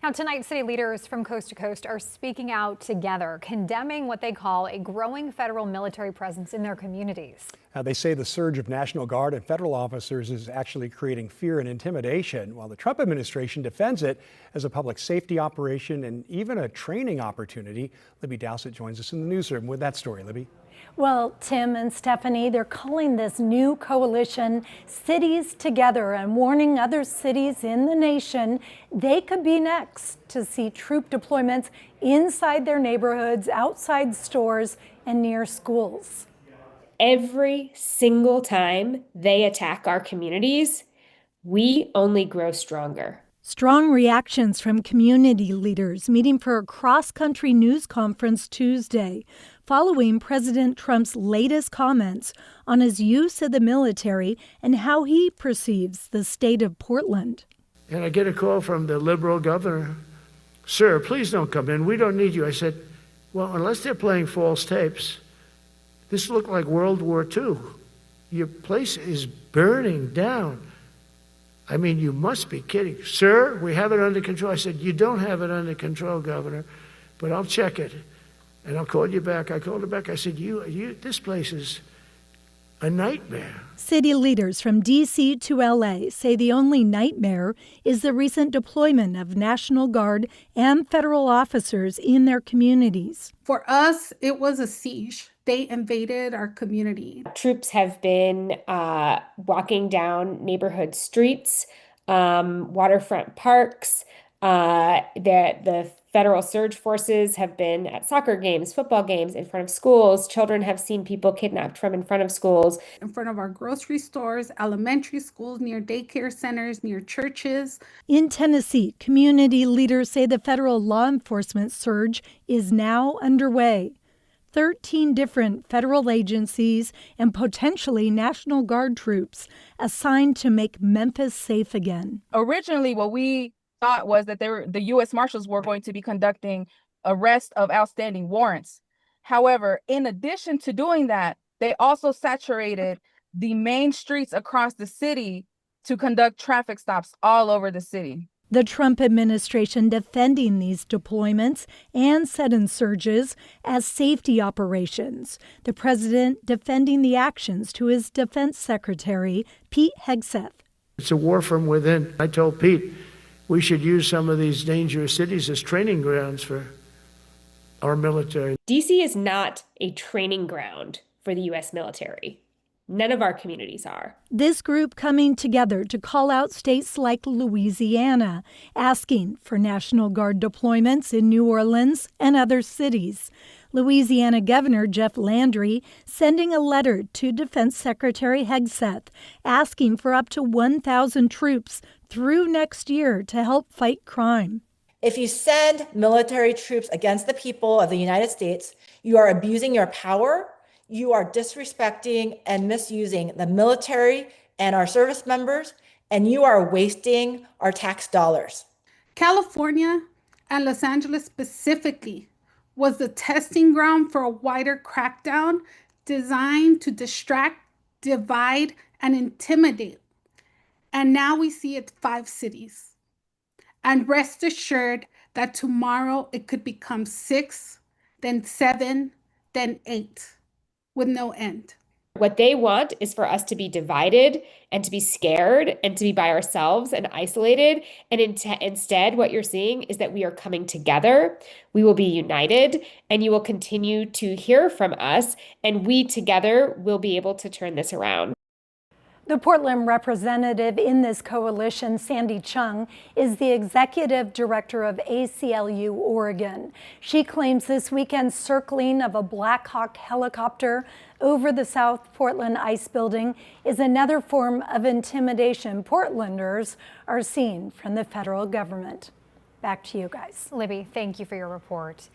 Now, tonight, city leaders from coast to coast are speaking out together, condemning what they call a growing federal military presence in their communities. They say the surge of National Guard and federal officers is actually creating fear and intimidation, while the Trump administration defends it as a public safety operation and even a training opportunity. Libby Dowsett joins us in the newsroom with that story. Libby. Well, Tim and Stephanie, they're calling this new coalition Cities Together and warning other cities in the nation they could be next to see troop deployments inside their neighborhoods, outside stores, and near schools. Every single time they attack our communities, we only grow stronger. Strong reactions from community leaders meeting for a cross-country news conference Tuesday, following President Trump's latest comments on his use of the military and how he perceives the state of Portland. And I get a call from the liberal governor. "Sir, please don't come in. We don't need you." I said, "Well, unless they're playing false tapes, this looked like World War II. Your place is burning down. I mean, you must be kidding. Sir, we have it under control." I said, "You don't have it under control, Governor, but I'll check it and I'll call you back." I called her back. I said, this place is a nightmare. City leaders from D.C. to L.A. say the only nightmare is the recent deployment of National Guard and federal officers in their communities. For us, it was a siege. They invaded our community. Troops have been walking down neighborhood streets, waterfront parks. The federal surge forces have been at soccer games, football games, in front of schools. Children have seen people kidnapped from in front of schools. In front of our grocery stores, elementary schools, near daycare centers, near churches. In Tennessee, community leaders say the federal law enforcement surge is now underway. 13 different federal agencies and potentially National Guard troops assigned to make Memphis safe again. Originally, what we thought was that the U.S. Marshals were going to be conducting arrest of outstanding warrants. However, in addition to doing that, they also saturated the main streets across the city to conduct traffic stops all over the city. The Trump administration defending these deployments and sudden surges as safety operations. The president defending the actions to his defense secretary, Pete Hegseth. It's a war from within. I told Pete we should use some of these dangerous cities as training grounds for our military. D.C. is not a training ground for the U.S. military. None of our communities are. This group coming together to call out states like Louisiana, asking for National Guard deployments in New Orleans and other cities. Louisiana Governor Jeff Landry sending a letter to Defense Secretary Hegseth asking for up to 1,000 troops through next year to help fight crime. If you send military troops against the people of the United States, you are abusing your power. You are disrespecting and misusing the military and our service members, and you are wasting our tax dollars. California and Los Angeles specifically was the testing ground for a wider crackdown designed to distract, divide, and intimidate. And now we see it 5 cities. And rest assured that tomorrow it could become 6, then 7, then 8. With no end. What they want is for us to be divided and to be scared and to be by ourselves and isolated. And instead, what you're seeing is that we are coming together. We will be united, and you will continue to hear from us, and we together will be able to turn this around. The Portland representative in this coalition, Sandy Chung, is the executive director of ACLU Oregon. She claims this weekend's circling of a Black Hawk helicopter over the South Portland Ice Building is another form of intimidation Portlanders are seeing from the federal government. Back to you guys. Libby, thank you for your report.